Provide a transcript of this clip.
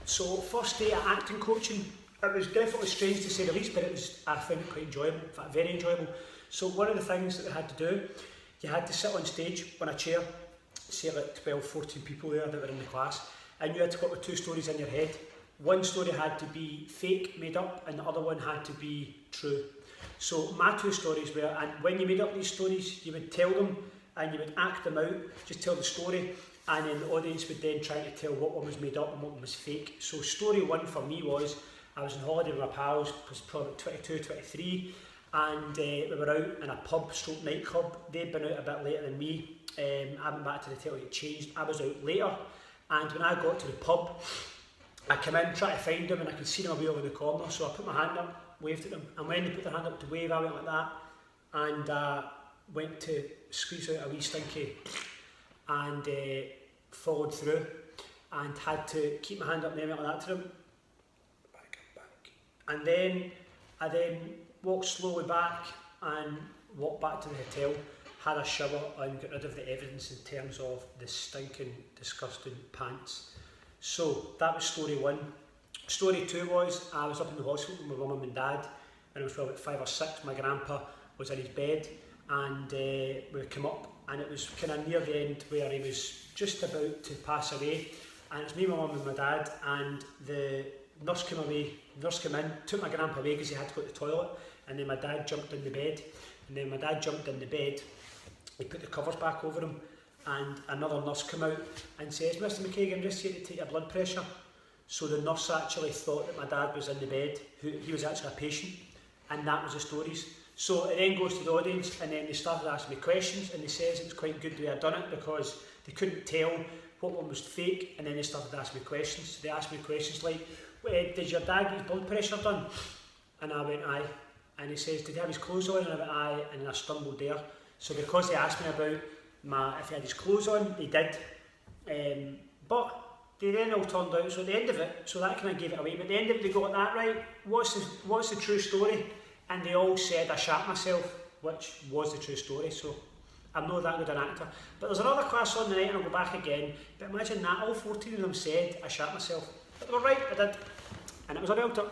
So first day of acting coaching, it was definitely strange to say the least, but I found it quite enjoyable, in fact very enjoyable. So one of the things that we had to do, you had to sit on stage on a chair, say like 12, 14 people there that were in the class, and you had to come up with two stories in your head. One story had to be fake, made up, and the other one had to be true. So my two stories were, and when you made up these stories, you would tell them and you would act them out, just tell the story, and then the audience would then try to tell what one was made up and what one was fake. So story one for me was, I was on holiday with my pals, was probably 22, 23, and we were out in a pub stroke nightclub. They'd been out a bit later than me. I went back to the hotel, it changed. I was out later, and when I got to the pub, I came in, tried to find them, and I could see them away over the corner, so I put my hand up, waved at them, and when they put their hand up to wave, I went like that, and went to squeeze out a wee stinky, and followed through, and had to keep my hand up and then went like that to them, back, and then I walked slowly back and walked back to the hotel, had a shower and got rid of the evidence in terms of the stinking, disgusting pants. So that was story one. Story two was, I was up in the hospital with my mum and dad, and I was probably 5 or 6, my grandpa was in his bed, and we came up, and it was kind of near the end where he was just about to pass away, and it was me, my mum and my dad, and the nurse came in, took my grandpa away because he had to go to the toilet, and then my dad jumped in the bed, he put the covers back over him, and another nurse came out and says, Mr McKagan, I'm just here to take your blood pressure. So the nurse actually thought that my dad was in the bed, he was actually a patient, and that was the stories. So it then goes to the audience, and then they started asking me questions, and they says it was quite good the way I'd done it because they couldn't tell what one was fake, and then they started asking me questions. So they asked me questions like, did your dad get his blood pressure done? And I went, aye. And he says, did he have his clothes on? And I went, aye, and I stumbled there. So because they asked me about if he had his clothes on, he did. But they then all turned out, so at the end of it, so that kind of gave it away, but at the end of it they got that right, what's the true story? And they all said I shat myself, which was the true story, so I'm not that good an actor. But there's another class on the night and I'll go back again, but imagine that, all 14 of them said I shat myself. But they were right, I did, and it was a belter.